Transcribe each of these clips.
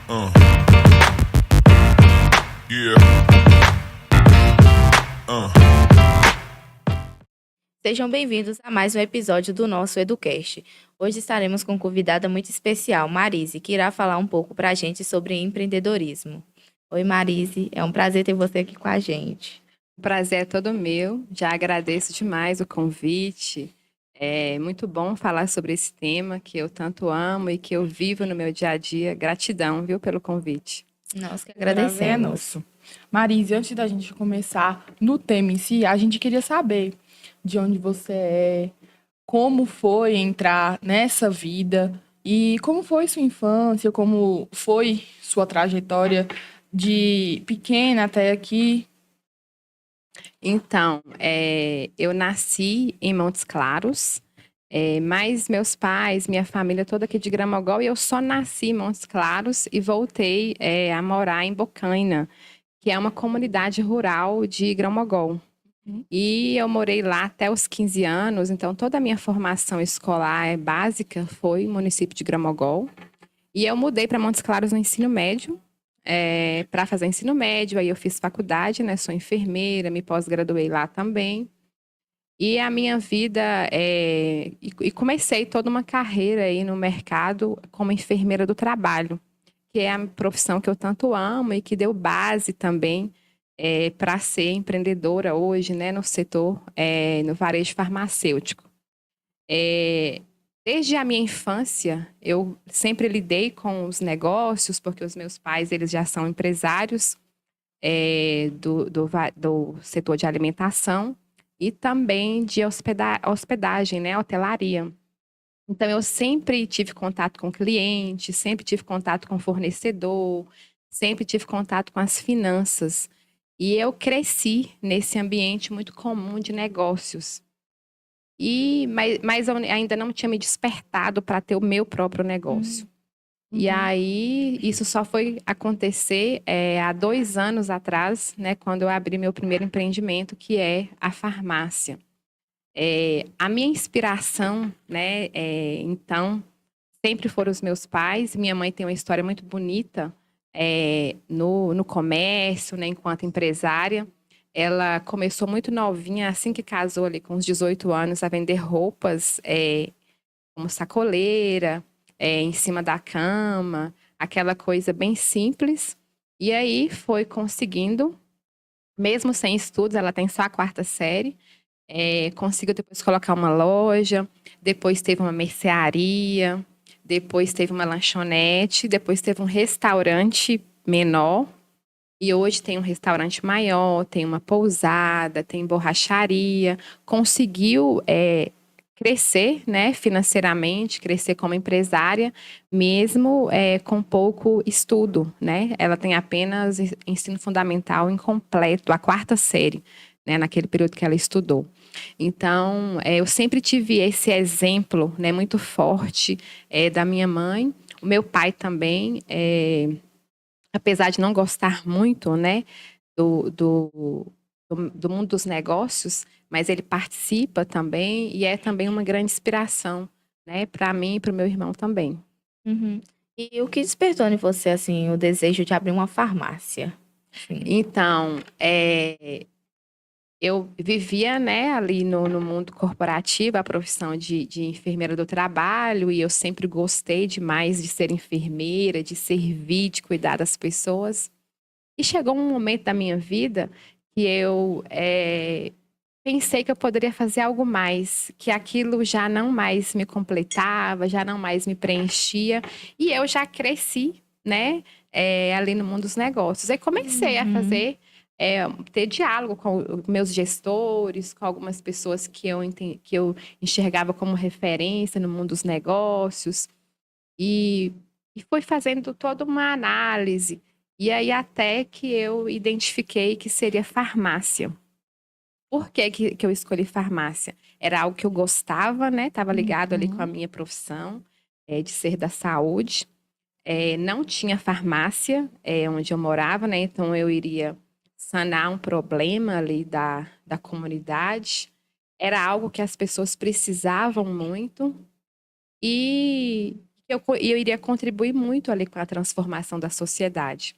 Uh, yeah. Sejam bem-vindos a mais um episódio do nosso Educast. Hoje estaremos com uma convidada muito especial, Marise, que irá falar um pouco para a gente sobre empreendedorismo. Oi, Marise, é um prazer ter você aqui com a gente. O prazer é todo meu, já agradeço demais o convite. É muito bom falar sobre esse tema que eu tanto amo e que eu vivo no meu dia a dia. Gratidão, viu, pelo convite. Nós que Prazer é agradecemos. nosso. Marise, antes da gente começar no tema em si, a gente queria saber de onde você é, como foi entrar nessa vida e como foi sua infância, como foi sua trajetória de pequena até aqui. Então, eu nasci em Montes Claros, mas meus pais, minha família toda aqui de Gramogol, e eu só nasci em Montes Claros e voltei a morar em Bocaina, que é uma comunidade rural de Gramogol. E eu morei lá até os 15 anos, então toda a minha formação escolar básica foi no município de Gramogol. E eu mudei para Montes Claros no ensino médio, para fazer ensino médio, aí eu fiz faculdade, né? Sou enfermeira, me pós-graduei lá também. E a minha vida, e comecei toda uma carreira aí no mercado como enfermeira do trabalho, que é a profissão que eu tanto amo e que deu base também para ser empreendedora hoje, né, no setor, no varejo farmacêutico. Desde a minha infância, eu sempre lidei com os negócios, porque os meus pais, eles já são empresários do setor de alimentação e também de hospedagem, né, hotelaria. Então, eu sempre tive contato com cliente, sempre tive contato com fornecedor, sempre tive contato com as finanças. E eu cresci nesse ambiente muito comum de negócios. Mas eu ainda não tinha me despertado para ter o meu próprio negócio. E aí, isso só foi acontecer há 2 anos atrás, né, quando eu abri meu primeiro empreendimento, que é a farmácia. A minha inspiração, né, então, sempre foram os meus pais. Minha mãe tem uma história muito bonita no comércio, né, enquanto empresária. Ela começou muito novinha, assim que casou ali com uns 18 anos, a vender roupas como sacoleira, em cima da cama, aquela coisa bem simples. E aí foi conseguindo, mesmo sem estudos, ela tem só a 4ª série, conseguiu depois colocar uma loja, depois teve uma mercearia, depois teve uma lanchonete, depois teve um restaurante menor, e hoje tem um restaurante maior, tem uma pousada, tem borracharia. Conseguiu crescer, né, financeiramente, crescer como empresária, mesmo com pouco estudo, né? Ela tem apenas ensino fundamental incompleto, a 4ª série, né, naquele período que ela estudou. Então, eu sempre tive esse exemplo, né, muito forte da minha mãe. O meu pai também, apesar de não gostar muito, né, do mundo dos negócios, mas ele participa também e é também uma grande inspiração, né, para mim e para o meu irmão também. Uhum. E o que despertou em você, assim, o desejo de abrir uma farmácia? Sim. Então, eu vivia, né, ali no mundo corporativo, a profissão de enfermeira do trabalho, e eu sempre gostei demais de ser enfermeira, de servir, de cuidar das pessoas. E chegou um momento da minha vida que eu pensei que eu poderia fazer algo mais, que aquilo já não mais me completava, já não mais me preenchia, e eu já cresci, né, ali no mundo dos negócios. Aí comecei a fazer, ter diálogo com meus gestores, com algumas pessoas que eu enxergava como referência no mundo dos negócios, e fui fazendo toda uma análise. E aí até que eu identifiquei que seria farmácia. Por que eu escolhi farmácia? Era algo que eu gostava, né? Estava ligado ali com a minha profissão, de ser da saúde. Não tinha farmácia onde eu morava, né? Então eu iria sanar um problema ali da comunidade. Era algo que as pessoas precisavam muito. E eu iria contribuir muito ali com a transformação da sociedade.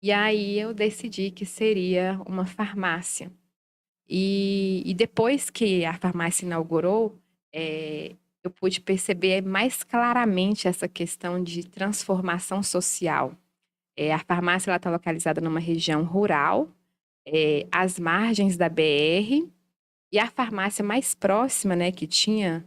E aí eu decidi que seria uma farmácia. E depois que a farmácia inaugurou, eu pude perceber mais claramente essa questão de transformação social. A farmácia está localizada numa região rural, às margens da BR, e a farmácia mais próxima, né, que tinha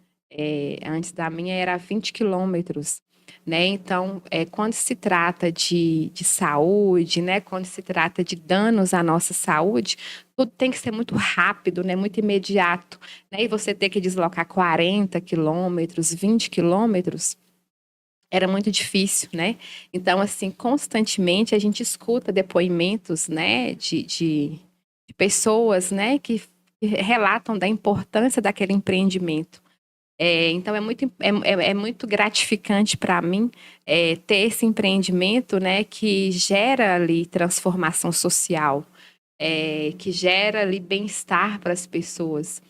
antes da minha era a 20 quilômetros. Né? Então, quando se trata de saúde, né? Quando se trata de danos à nossa saúde, tudo tem que ser muito rápido, né? Muito imediato. Né? E você ter que deslocar 40 quilômetros, 20 quilômetros, era muito difícil, né? Então, assim, constantemente a gente escuta depoimentos, né? De pessoas, né? Que relatam da importância daquele empreendimento. Então é muito gratificante para mim ter esse empreendimento, né, que gera ali transformação social, que gera ali bem-estar para as pessoas.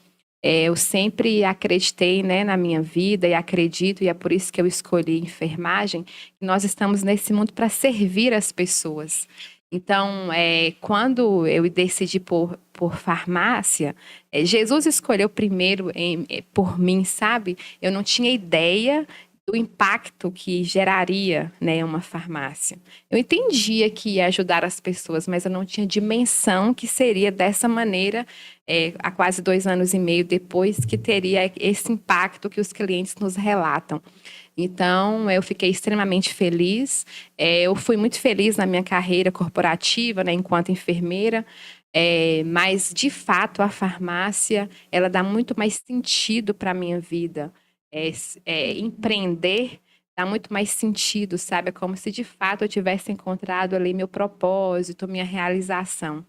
Eu sempre acreditei, né, na minha vida e acredito, e é por isso que eu escolhi enfermagem, que nós estamos nesse mundo para servir as pessoas. Então, quando eu decidi por farmácia, Jesus escolheu primeiro por mim, sabe? Eu não tinha ideia do impacto que geraria, né, uma farmácia. Eu entendia que ia ajudar as pessoas, mas eu não tinha dimensão que seria dessa maneira, há quase 2 anos e meio depois, que teria esse impacto que os clientes nos relatam. Então, eu fiquei extremamente feliz. Eu fui muito feliz na minha carreira corporativa, né, enquanto enfermeira. Mas, de fato, a farmácia, ela dá muito mais sentido para a minha vida. Empreender dá muito mais sentido, sabe? É como se, de fato, eu tivesse encontrado ali meu propósito, minha realização.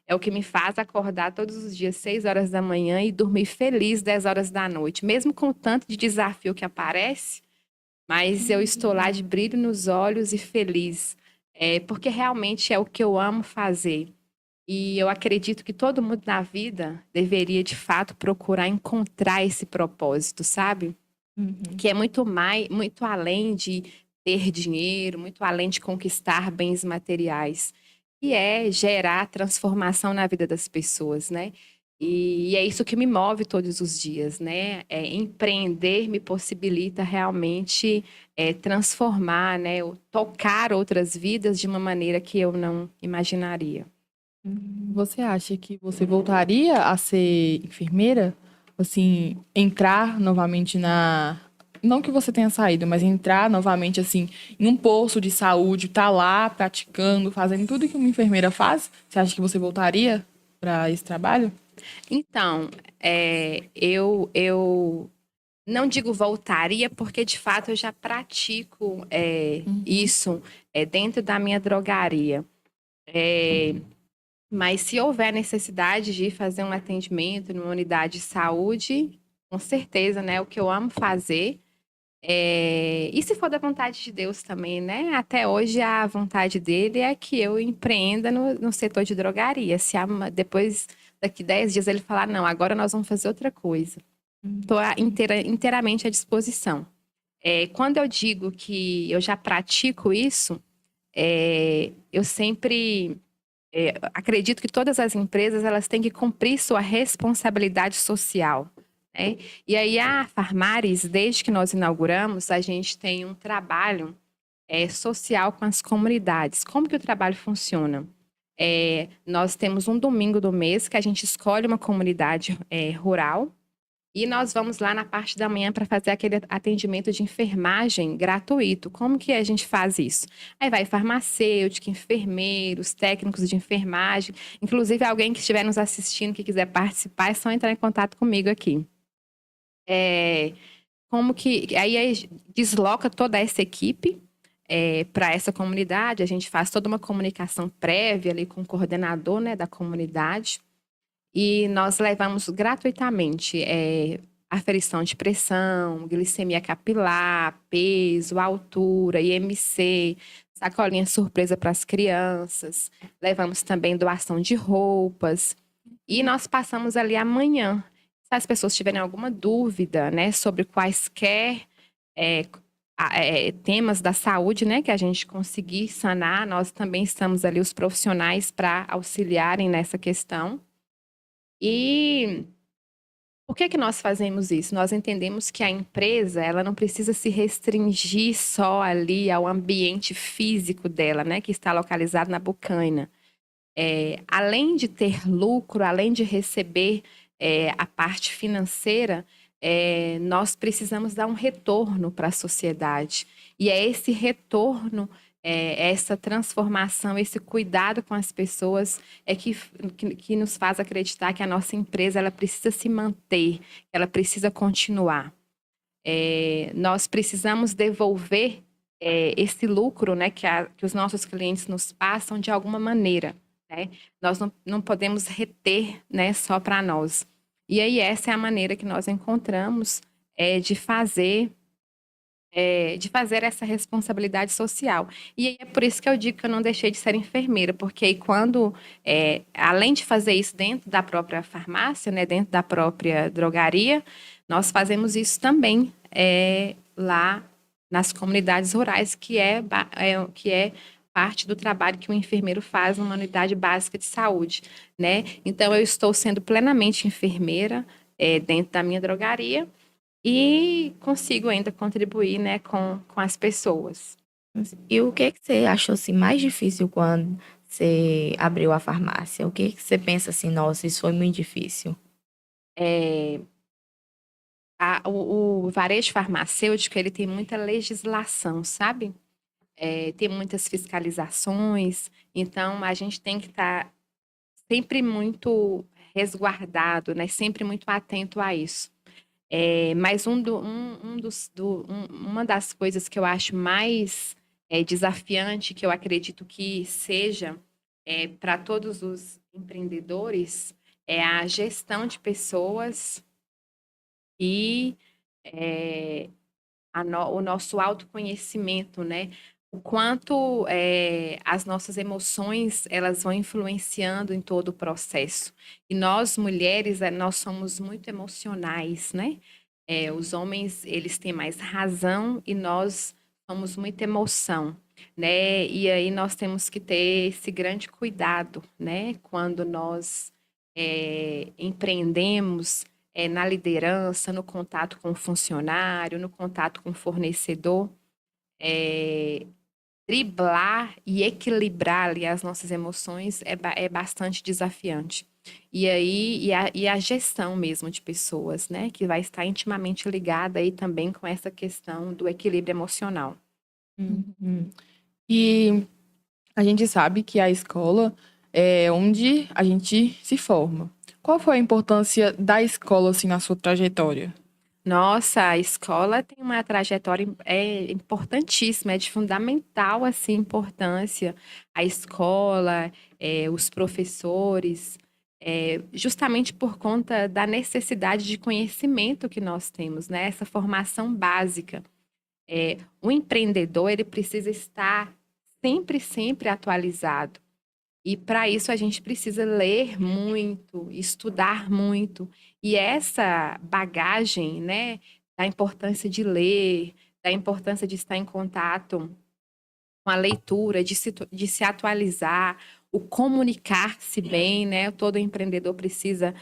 É o que me faz acordar todos os dias 6 horas da manhã e dormir feliz 10 horas da noite. Mesmo com o tanto de desafio que aparece, mas eu estou lá de brilho nos olhos e feliz, porque realmente é o que eu amo fazer. E eu acredito que todo mundo na vida deveria, de fato, procurar encontrar esse propósito, sabe? Uhum. Que é muito mais, muito além de ter dinheiro, muito além de conquistar bens materiais, e é gerar transformação na vida das pessoas, né? E é isso que me move todos os dias, né? Empreender me possibilita realmente transformar, né? Ou tocar outras vidas de uma maneira que eu não imaginaria. Você acha que você voltaria a ser enfermeira? Assim, entrar novamente na. Não que você tenha saído, mas entrar novamente, assim, em um posto de saúde, estar lá praticando, fazendo tudo que uma enfermeira faz? Você acha que você voltaria para esse trabalho? Então, eu não digo voltaria, porque de fato eu já pratico isso dentro da minha drogaria. Mas se houver necessidade de fazer um atendimento numa unidade de saúde, com certeza, né? O que eu amo fazer. E se for da vontade de Deus também, né? Até hoje a vontade dele é que eu empreenda no setor de drogaria. Se depois, daqui 10 dias, ele falar, não, agora nós vamos fazer outra coisa. Estou inteiramente à disposição. Quando eu digo que eu já pratico isso, eu sempre acredito que todas as empresas elas têm que cumprir sua responsabilidade social. Né? E aí a Farmares, desde que nós inauguramos, a gente tem um trabalho social com as comunidades. Como que o trabalho funciona? Nós temos um domingo do mês que a gente escolhe uma comunidade rural e nós vamos lá na parte da manhã para fazer aquele atendimento de enfermagem gratuito. Como que a gente faz isso? Aí vai farmacêutico, enfermeiros, técnicos de enfermagem. Inclusive, alguém que estiver nos assistindo, que quiser participar, é só entrar em contato comigo aqui. Aí desloca toda essa equipe para essa comunidade. A gente faz toda uma comunicação prévia ali com o coordenador, né, da comunidade. E nós levamos gratuitamente aferição de pressão, glicemia capilar, peso, altura, IMC, sacolinha surpresa para as crianças. Levamos também doação de roupas. E nós passamos ali amanhã. Se as pessoas tiverem alguma dúvida, né, sobre quaisquer temas da saúde, né, que a gente conseguir sanar, nós também estamos ali, os profissionais, para auxiliarem nessa questão. E por que nós fazemos isso? Nós entendemos que a empresa, ela não precisa se restringir só ali ao ambiente físico dela, né, que está localizado na Bocaina. Além de ter lucro, além de receber a parte financeira, nós precisamos dar um retorno para a sociedade. E é esse retorno, essa transformação, esse cuidado com as pessoas que nos faz acreditar que a nossa empresa ela precisa se manter, ela precisa continuar. Nós precisamos devolver esse lucro, né, que os nossos clientes nos passam de alguma maneira. Né? Nós não podemos reter, né, só para nós. E aí essa é a maneira que nós encontramos de fazer essa responsabilidade social. E aí é por isso que eu digo que eu não deixei de ser enfermeira, porque aí quando, além de fazer isso dentro da própria farmácia, né, dentro da própria drogaria, nós fazemos isso também lá nas comunidades rurais, que é parte do trabalho que o enfermeiro faz numa unidade básica de saúde, né? Então, eu estou sendo plenamente enfermeira dentro da minha drogaria e consigo ainda contribuir, né, com as pessoas. E o que você achou assim, mais difícil quando você abriu a farmácia? O que você pensa assim, nossa, isso foi muito difícil? O varejo farmacêutico, ele tem muita legislação, sabe? Tem muitas fiscalizações, então a gente tem que estar sempre muito resguardado, né? Sempre muito atento a isso. Mas uma das coisas que eu acho mais desafiante, que eu acredito que seja para todos os empreendedores, é a gestão de pessoas e o nosso autoconhecimento, né? O quanto as nossas emoções elas vão influenciando em todo o processo. E nós mulheres nós somos muito emocionais, né? Os homens eles têm mais razão e nós somos muita emoção, né? E aí nós temos que ter esse grande cuidado, né? Quando nós empreendemos na liderança, no contato com o funcionário, no contato com o fornecedor, driblar e equilibrar ali as nossas emoções é bastante desafiante. E aí, e a gestão mesmo de pessoas, né? Que vai estar intimamente ligada aí também com essa questão do equilíbrio emocional. Uhum. E a gente sabe que a escola é onde a gente se forma. Qual foi a importância da escola, assim, na sua trajetória? Nossa, a escola tem uma trajetória importantíssima, é de fundamental assim, importância. A escola, os professores, justamente por conta da necessidade de conhecimento que nós temos, né? Essa formação básica. O empreendedor, ele precisa estar sempre, sempre atualizado. E para isso a gente precisa ler muito, estudar muito. E essa bagagem, né, da importância de ler, da importância de estar em contato com a leitura, de se atualizar, o comunicar-se bem, né? Todo empreendedor precisa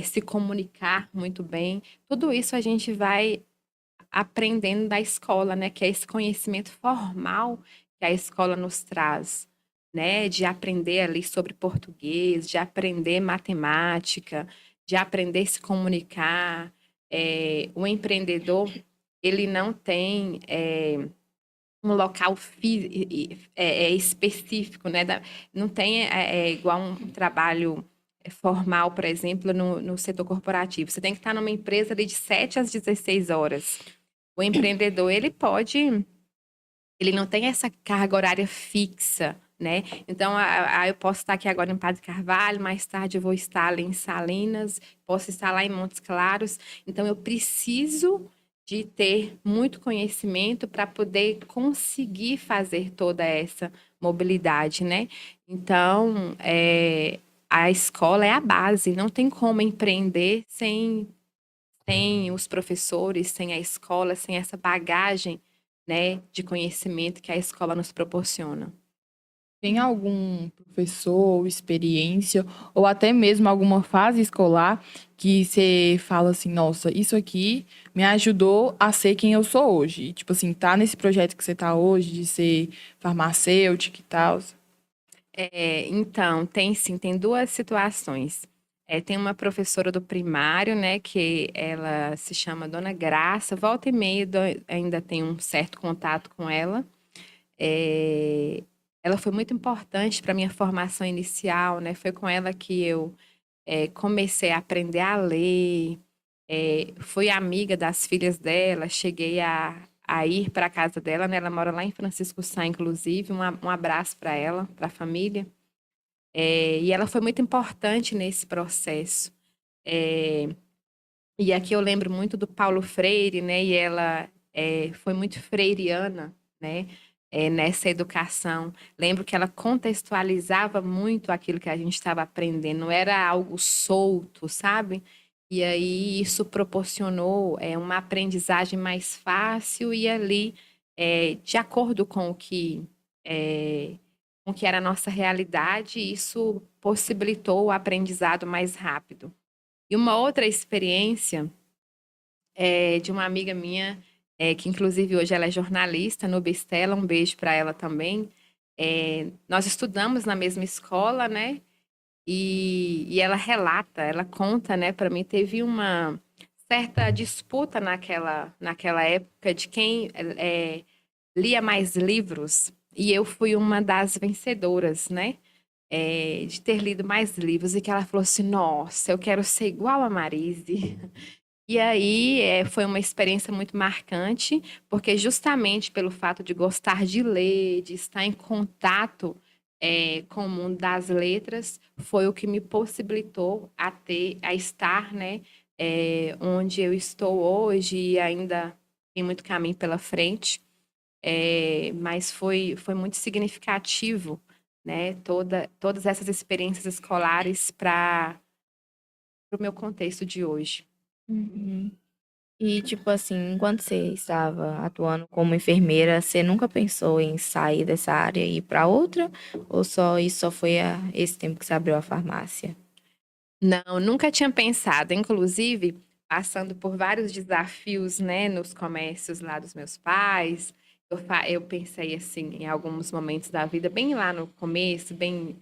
se comunicar muito bem. Tudo isso a gente vai aprendendo da escola, né? Que é esse conhecimento formal que a escola nos traz, né? De aprender ali sobre português, de aprender matemática, de aprender a se comunicar. O empreendedor, ele não tem um local específico, né? Não tem igual um trabalho formal, por exemplo, no setor corporativo. Você tem que estar numa empresa ali de 7 às 16 horas. O empreendedor, ele não tem essa carga horária fixa, né? Então, eu posso estar aqui agora em Padre Carvalho, mais tarde eu vou estar ali em Salinas, posso estar lá em Montes Claros. Então, eu preciso de ter muito conhecimento para poder conseguir fazer toda essa mobilidade, né? Então, a escola é a base, não tem como empreender sem os professores, sem a escola, sem essa bagagem, né, de conhecimento que a escola nos proporciona. Tem algum professor, experiência, ou até mesmo alguma fase escolar que você fala assim, nossa, isso aqui me ajudou a ser quem eu sou hoje? E, tipo assim, tá nesse projeto que você tá hoje, de ser farmacêutica e tal. Então, tem sim, tem duas situações. Tem uma professora do primário, né, que ela se chama Dona Graça, volta e meia ainda tem um certo contato com ela. É, ela foi muito importante para minha formação inicial, né? Foi com ela que eu comecei a aprender a ler, fui amiga das filhas dela, cheguei a ir para a casa dela, né? Ela mora lá em Francisco Sá, inclusive. Um abraço para ela, para a família. E ela foi muito importante nesse processo. É, e aqui eu lembro muito do Paulo Freire, né? E ela foi muito freiriana, né? Nessa educação. Lembro que ela contextualizava muito aquilo que a gente estava aprendendo, não era algo solto, sabe? E aí isso proporcionou uma aprendizagem mais fácil e ali, de acordo é, com o que era a nossa realidade, isso possibilitou o aprendizado mais rápido. E uma outra experiência de uma amiga minha, que inclusive hoje ela é jornalista no Bistela, um beijo para ela também. Nós estudamos na mesma escola, né? E ela relata, ela conta, né, para mim, teve uma certa disputa naquela época de quem lia mais livros, e eu fui uma das vencedoras, né? De ter lido mais livros, e que ela falou assim: Nossa, eu quero ser igual a Marise. E aí foi uma experiência muito marcante, porque justamente pelo fato de gostar de ler, de estar em contato com o mundo das letras, foi o que me possibilitou a estar, né, onde eu estou hoje e ainda tem muito caminho pela frente. Mas foi muito significativo, né, todas essas experiências escolares para o meu contexto de hoje. Uhum. E, tipo assim, enquanto você estava atuando como enfermeira, você nunca pensou em sair dessa área e ir para outra? Ou só isso só foi esse tempo que você abriu a farmácia? Não, nunca tinha pensado. Inclusive, passando por vários desafios, né, nos comércios lá dos meus pais, eu pensei assim, em alguns momentos da vida, bem lá no começo, bem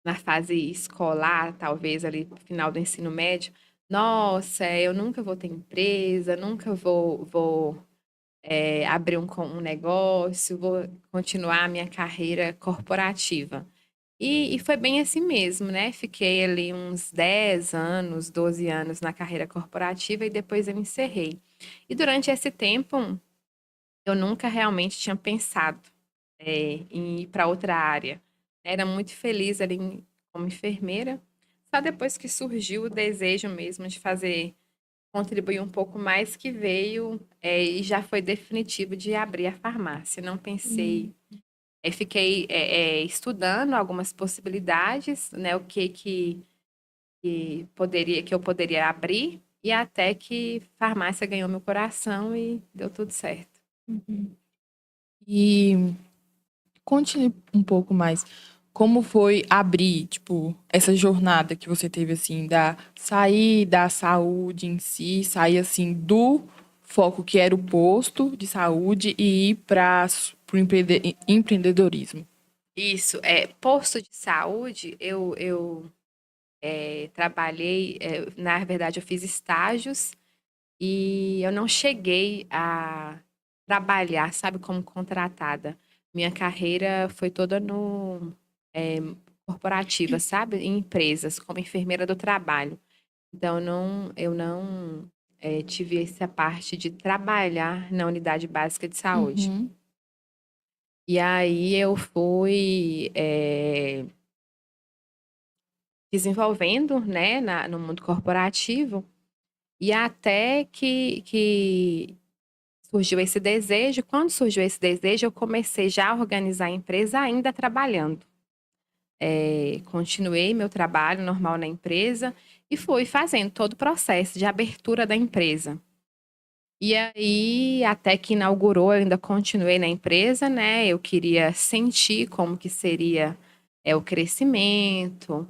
na fase escolar, talvez ali no final do ensino médio. Nossa, eu nunca vou ter empresa, nunca vou abrir um negócio, vou continuar a minha carreira corporativa. E foi bem assim mesmo, né? Fiquei ali uns 10 anos, 12 anos na carreira corporativa e depois eu encerrei. E durante esse tempo, eu nunca realmente tinha pensado em ir para outra área. Era muito feliz ali como enfermeira. Só depois que surgiu o desejo mesmo de fazer, contribuir um pouco mais, que veio e já foi definitivo de abrir a farmácia. Não pensei fiquei estudando algumas possibilidades, né? O que eu poderia abrir, e até que farmácia ganhou meu coração e deu tudo certo. Uhum. E conte um pouco mais. Como foi abrir, tipo, essa jornada que você teve, assim, sair da saúde em si, sair, assim, do foco que era o posto de saúde e ir para o empreendedorismo? Isso, posto de saúde, eu trabalhei, na verdade, eu fiz estágios e eu não cheguei a trabalhar, sabe, como contratada. Minha carreira foi toda no eh, corporativa, sabe, em empresas, como enfermeira do trabalho. Então, eu não tive essa parte de trabalhar na unidade básica de saúde. Uhum. E aí eu fui desenvolvendo, né, no mundo corporativo, e até que surgiu esse desejo. Quando surgiu esse desejo, eu comecei já a organizar a empresa ainda trabalhando. Continuei meu trabalho normal na empresa e fui fazendo todo o processo de abertura da empresa. E aí, até que inaugurou, eu ainda continuei na empresa, né? Eu queria sentir como que seria o crescimento.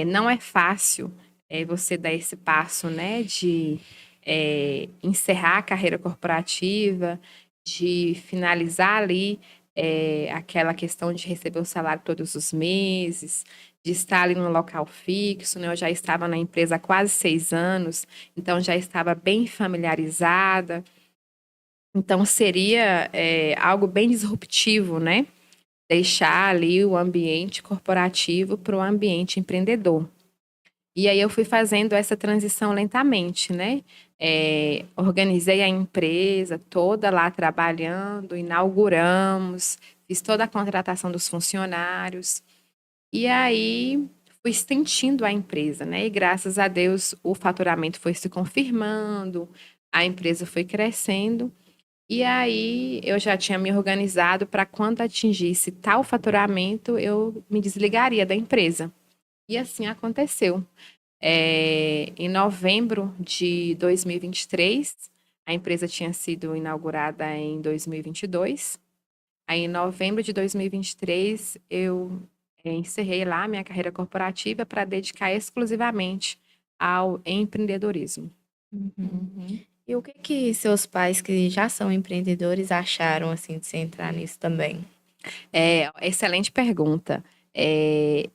Não é fácil você dar esse passo, né? De encerrar a carreira corporativa, de finalizar ali aquela questão de receber o salário todos os meses, de estar ali no local fixo, né? Eu já estava na empresa há quase 6 anos, então já estava bem familiarizada. Então seria algo bem disruptivo, né? Deixar ali o ambiente corporativo para o ambiente empreendedor. E aí eu fui fazendo essa transição lentamente, né? Organizei a empresa toda lá trabalhando, inauguramos, fiz toda a contratação dos funcionários. E aí fui sentindo a empresa, né? E graças a Deus o faturamento foi se confirmando, a empresa foi crescendo. E aí eu já tinha me organizado para quando atingisse tal faturamento, eu me desligaria da empresa. E assim aconteceu. Em novembro de 2023, a empresa tinha sido inaugurada em 2022. Aí, em novembro de 2023, eu encerrei lá minha carreira corporativa para dedicar exclusivamente ao empreendedorismo. Uhum. E o que que seus pais, que já são empreendedores, acharam assim de você entrar nisso também? Excelente pergunta.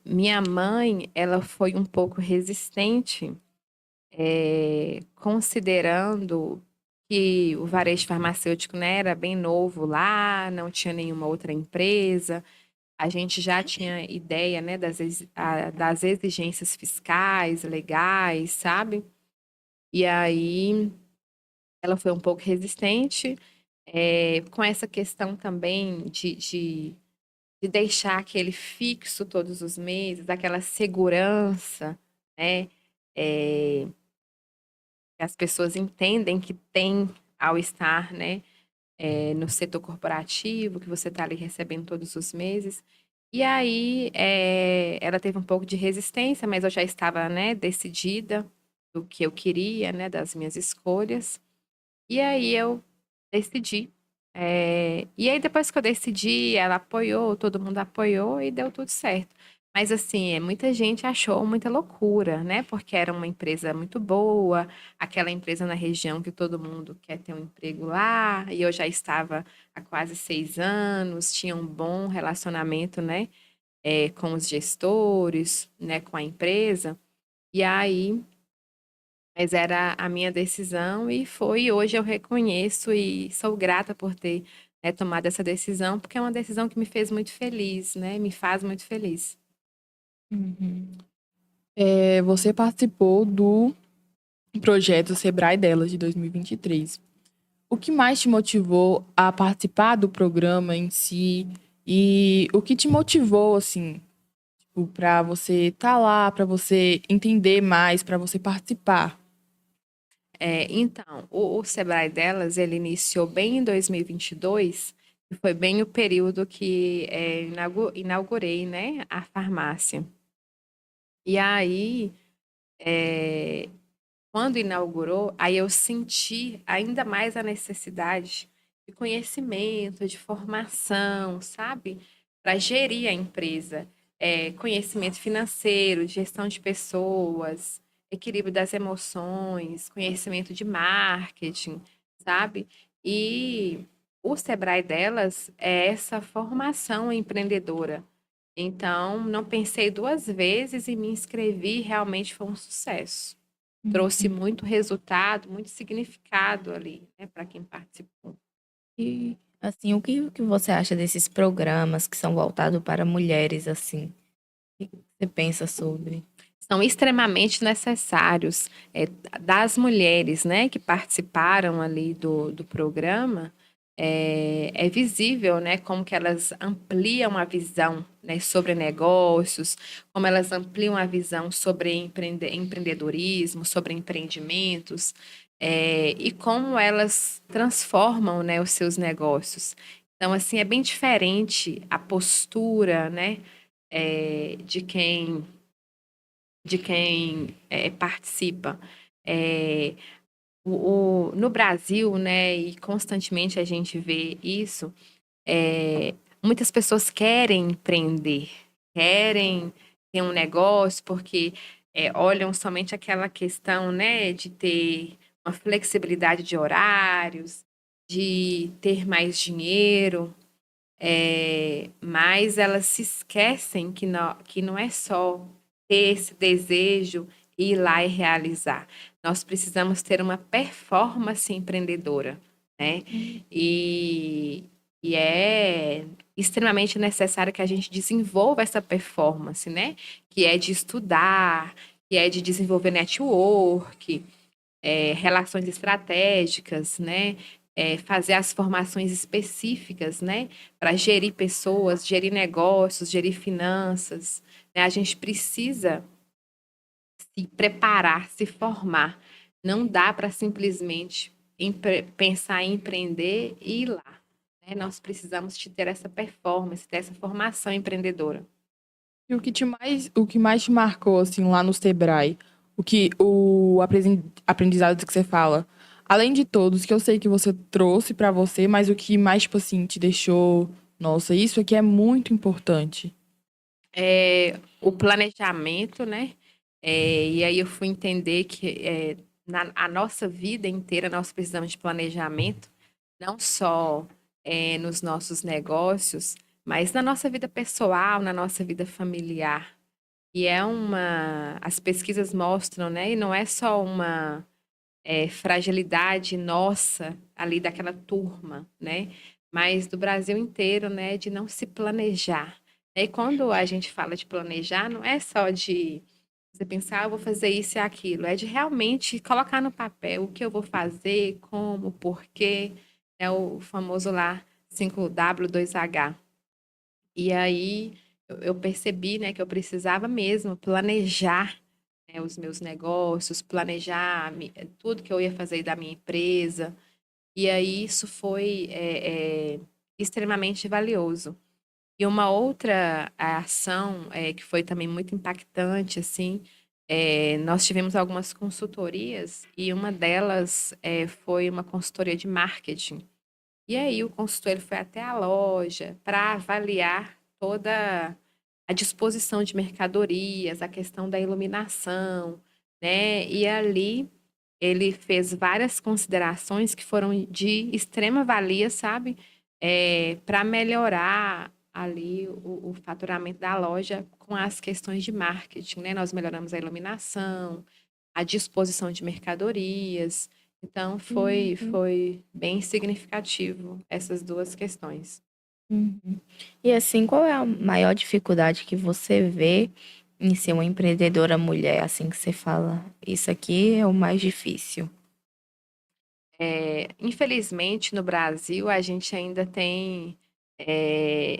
Minha mãe, ela foi um pouco resistente, considerando que o varejo farmacêutico, né, era bem novo lá, não tinha nenhuma outra empresa. A gente já tinha ideia, né, das exigências fiscais, legais, sabe? E aí ela foi um pouco resistente, com essa questão também de deixar aquele fixo todos os meses, aquela segurança, né? É, que as pessoas entendem que tem ao estar, né, no setor corporativo, que você está ali recebendo todos os meses. E aí, ela teve um pouco de resistência, mas eu já estava, né, decidida do que eu queria, né, das minhas escolhas. E aí eu decidi. E aí depois que eu decidi, ela apoiou, todo mundo apoiou e deu tudo certo. Mas assim, muita gente achou muita loucura, né? Porque era uma empresa muito boa, aquela empresa na região que todo mundo quer ter um emprego lá, e eu já estava há quase 6 anos, tinha um bom relacionamento, né? Com os gestores, né? Com a empresa. E aí mas era a minha decisão e foi. Hoje eu reconheço e sou grata por ter, né, tomado essa decisão, porque é uma decisão que me fez muito feliz, né? Me faz muito feliz. Uhum. Você participou do projeto Sebrae Delas de 2023. O que mais te motivou a participar do programa em si? E o que te motivou, assim, para você estar lá, para você entender mais, para você participar? Então, o Sebrae delas, ele iniciou bem em 2022, e foi bem o período que inaugurei, né, a farmácia. E aí, é, quando inaugurou, aí eu senti ainda mais a necessidade de conhecimento, de formação, sabe? Para gerir a empresa. Conhecimento financeiro, gestão de pessoas, equilíbrio das emoções, conhecimento de marketing, sabe? E o Sebrae delas é essa formação empreendedora. Então, não pensei duas vezes e me inscrevi, realmente foi um sucesso. Trouxe muito resultado, muito significado ali, né, para quem participou. E assim, o que você acha desses programas que são voltados para mulheres assim? O que você pensa sobre? São extremamente necessários. Das mulheres, né, que participaram ali do programa, é visível, né, como que elas ampliam a visão, né, sobre negócios, como elas ampliam a visão sobre empreendedorismo, sobre empreendimentos, e como elas transformam, né, os seus negócios. Então, assim, é bem diferente a postura, né, de quem participa. É, No Brasil, né, e constantemente a gente vê isso, muitas pessoas querem empreender, querem ter um negócio, porque olham somente aquela questão, né, de ter uma flexibilidade de horários, de ter mais dinheiro, mas elas se esquecem que não é só ter esse desejo e ir lá e realizar. Nós precisamos ter uma performance empreendedora, né? E, e é extremamente necessário que a gente desenvolva essa performance, né? Que é de estudar, que é de desenvolver network, relações estratégicas, né? Fazer as formações específicas, né? Para gerir pessoas, gerir negócios, gerir finanças, né? A gente precisa se preparar, se formar. Não dá para simplesmente pensar em empreender e ir lá, né? Nós precisamos de ter essa performance, ter essa formação empreendedora. E o que mais te marcou, assim, lá no Sebrae? O aprendizado que você fala? Além de todos que eu sei que você trouxe pra você, mas o que mais, tipo assim, te deixou... Nossa, isso aqui é muito importante. O planejamento, né? E aí eu fui entender que na a nossa vida inteira nós precisamos de planejamento, não só nos nossos negócios, mas na nossa vida pessoal, na nossa vida familiar. E as pesquisas mostram, né? E não é só uma fragilidade nossa ali daquela turma, né? Mas do Brasil inteiro, né? De não se planejar. E quando a gente fala de planejar, não é só de você pensar, eu vou fazer isso e aquilo, é de realmente colocar no papel o que eu vou fazer, como, porquê, é o famoso lá 5W2H. E aí eu percebi, né, que eu precisava mesmo planejar, né, os meus negócios, planejar tudo que eu ia fazer da minha empresa. E aí isso foi extremamente valioso. E uma outra ação que foi também muito impactante, assim, nós tivemos algumas consultorias e uma delas foi uma consultoria de marketing. E aí o consultor ele foi até a loja para avaliar toda a disposição de mercadorias, a questão da iluminação, né? E ali ele fez várias considerações que foram de extrema valia, sabe? Para melhorar ali o faturamento da loja com as questões de marketing, né? Nós melhoramos a iluminação, a disposição de mercadorias. Então, Uhum, foi bem significativo essas duas questões. uhum. E assim, qual é a maior dificuldade que você vê em ser uma empreendedora mulher? Assim que você fala, isso aqui é o mais difícil. Infelizmente, no Brasil, a gente ainda tem. é,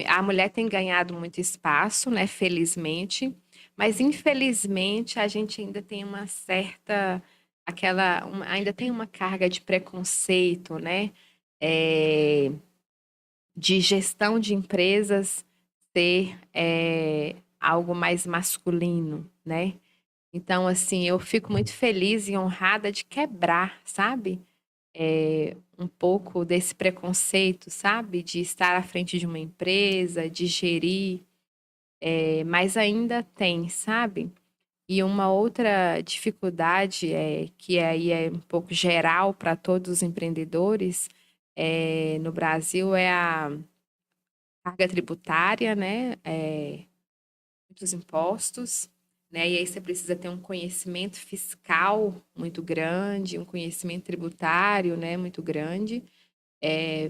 a mulher tem ganhado muito espaço, né? Felizmente, mas infelizmente a gente ainda tem uma certa. Ainda tem uma carga de preconceito, né? É, de gestão de empresas ser algo mais masculino, né? Então, assim, eu fico muito feliz e honrada de quebrar, sabe? Um pouco desse preconceito, sabe? De estar à frente de uma empresa, de gerir, mas ainda tem, sabe? E uma outra dificuldade que aí é um pouco geral para todos os empreendedores no Brasil é a carga tributária, né? Muitos impostos, né? E aí você precisa ter um conhecimento fiscal muito grande, um conhecimento tributário, né, muito grande,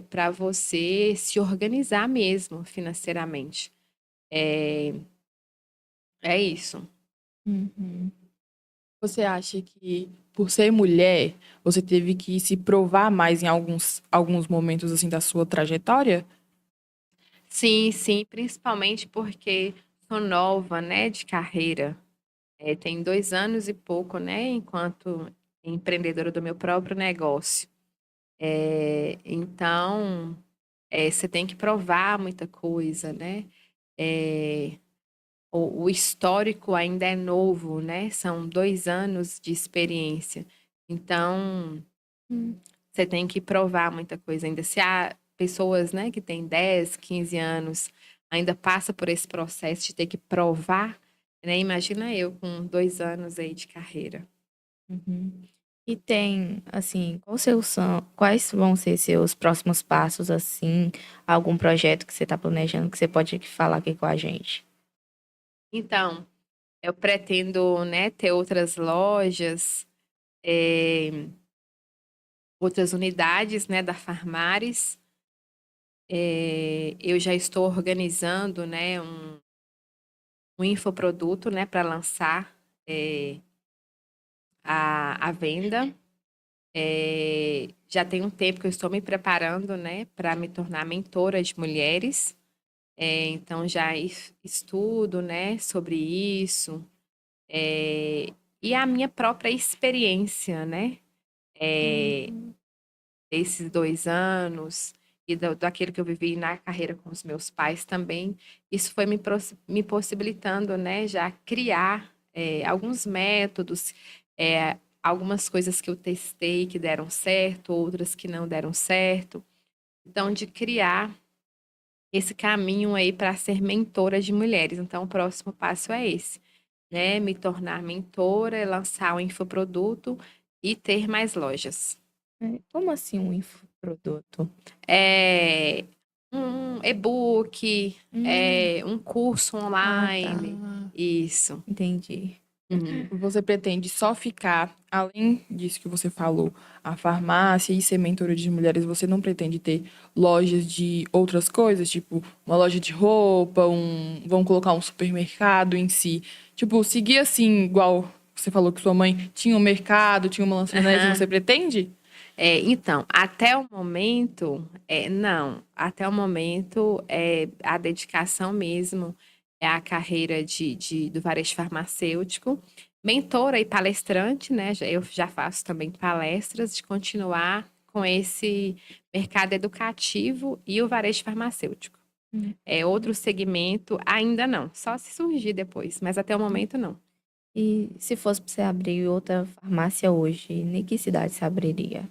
para você se organizar mesmo financeiramente. É, é isso. Uhum. Você acha que, por ser mulher, você teve que se provar mais em alguns momentos, assim, da sua trajetória? Sim, sim, principalmente porque sou nova, né, de carreira. Tenho 2 anos e pouco, né, enquanto empreendedora do meu próprio negócio. Então, você tem que provar muita coisa, né? É, o histórico ainda é novo, né? São 2 anos de experiência. Então, Hum. você tem que provar muita coisa ainda. Se há pessoas, né, que têm 10, 15 anos, ainda passa por esse processo de ter que provar, né? Imagina eu com 2 anos aí de carreira. Uhum. E tem, assim, quais vão ser seus próximos passos, assim, algum projeto que você está planejando que você pode falar aqui com a gente? Então, eu pretendo, né, ter outras lojas, outras unidades, né, da Farmares. Eu já estou organizando, né, um infoproduto, né, para lançar a venda. Já tem um tempo que eu estou me preparando, né, para me tornar mentora de mulheres. Então já estudo, né, sobre isso. E a minha própria experiência, né, desses 2 anos e daquilo que eu vivi na carreira com os meus pais também, isso foi me possibilitando, né, já criar alguns métodos, algumas coisas que eu testei que deram certo, outras que não deram certo. Então, de criar esse caminho aí para ser mentora de mulheres. Então, o próximo passo é esse, né? Me tornar mentora, lançar o infoproduto e ter mais lojas. Como assim um infoproduto? É um e-book, Hum. um curso Ah, tá. online. Isso. Entendi. Uhum. Você pretende só ficar, além disso que você falou, a farmácia e ser mentora de mulheres, você não pretende ter lojas de outras coisas, tipo uma loja de roupa, vamos colocar um supermercado em si. Tipo, seguir assim, igual você falou que sua mãe tinha um mercado, tinha uma lanchonete, você Aham. pretende? Então, até o momento, não. Até o momento, a dedicação mesmo é a carreira do varejo farmacêutico. Mentora e palestrante, né? Eu já faço também palestras de continuar com esse mercado educativo e o varejo farmacêutico. Hum. É outro segmento, ainda não. Só se surgir depois, mas até o momento não. E se fosse para você abrir outra farmácia hoje, em que cidade você abriria?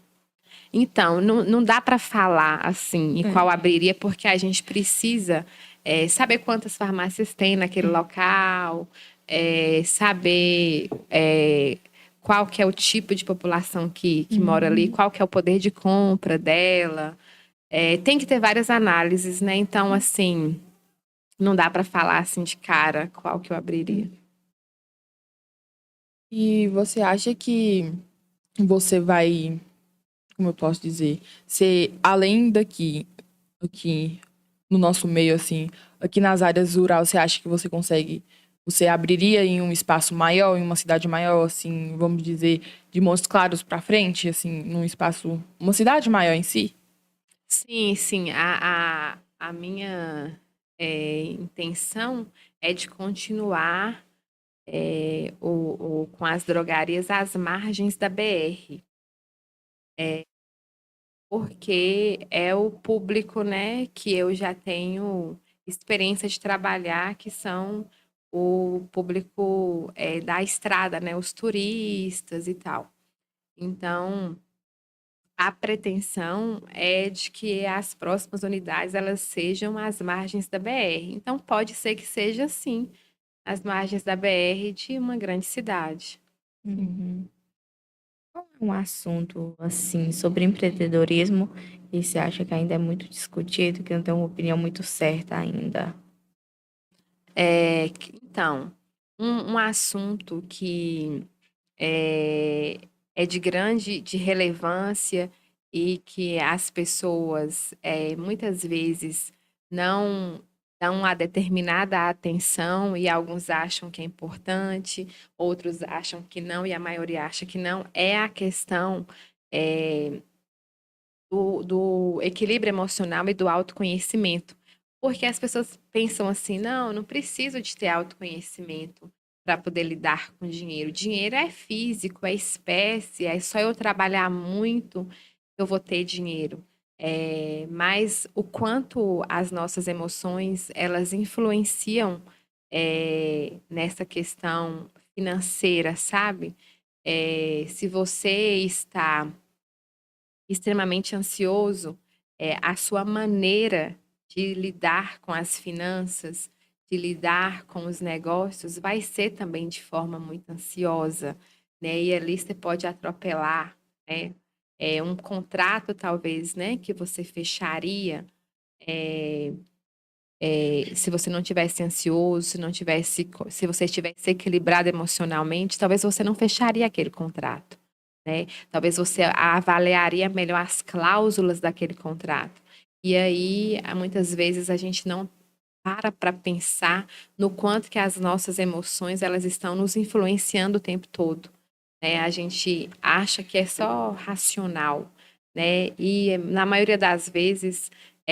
Então, não dá para falar assim em É. qual abriria, porque a gente precisa saber quantas farmácias tem naquele local, saber qual que é o tipo de população que mora ali, qual que é o poder de compra dela. Tem que ter várias análises, né? Então, assim, não dá para falar assim de cara qual que eu abriria. E você acha que você vai, como eu posso dizer, ser além aqui no nosso meio, assim, aqui nas áreas rurais, você acha que você abriria em um espaço maior, em uma cidade maior, assim, vamos dizer, de Montes Claros para frente, assim, num espaço, uma cidade maior em si? Sim, sim. A minha intenção é de continuar com as drogarias às margens da BR, porque é o público, né, que eu já tenho experiência de trabalhar, que são o público da estrada, né, os turistas e tal. Então, a pretensão é de que as próximas unidades elas sejam às margens da BR. Então, pode ser que seja assim, às margens da BR de uma grande cidade. Uhum. Qual é um assunto, assim, sobre empreendedorismo e você acha que ainda é muito discutido, que não tem uma opinião muito certa ainda? Então, um assunto que é, é de relevância e que as pessoas muitas vezes não dão a determinada atenção e alguns acham que é importante, outros acham que não e a maioria acha que não, é a questão é, do equilíbrio emocional e do autoconhecimento. Porque as pessoas pensam assim, não, eu não preciso de ter autoconhecimento para poder lidar com dinheiro. Dinheiro é físico, é espécie, é só eu trabalhar muito que eu vou ter dinheiro. Mas o quanto as nossas emoções, elas influenciam nessa questão financeira, sabe? Se você está extremamente ansioso, a sua maneira de lidar com as finanças, de lidar com os negócios, vai ser também de forma muito ansiosa, né? E ali você pode atropelar, né? Um contrato, talvez, né? Que você fecharia, é, se você não tivesse ansioso, se você estivesse equilibrado emocionalmente, talvez você não fecharia aquele contrato, né? Talvez você avaliaria melhor as cláusulas daquele contrato. E aí, muitas vezes a gente não para pensar no quanto que as nossas emoções elas estão nos influenciando o tempo todo, né? A gente acha que é só racional, né? E na maioria das vezes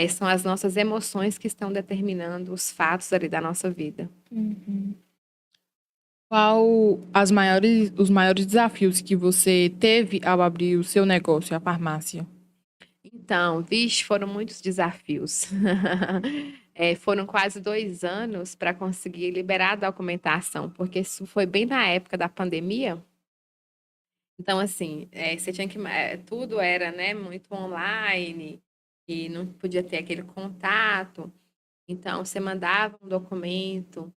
são as nossas emoções que estão determinando os fatos ali da nossa vida. Qual os maiores desafios que você teve ao abrir o seu negócio, a farmácia? Então, vixe, foram muitos desafios. Foram quase 2 anos para conseguir liberar a documentação, porque isso foi bem na época da pandemia. Então, assim, você tinha que. Tudo era, né, muito online e não podia ter aquele contato. Então, você mandava um documento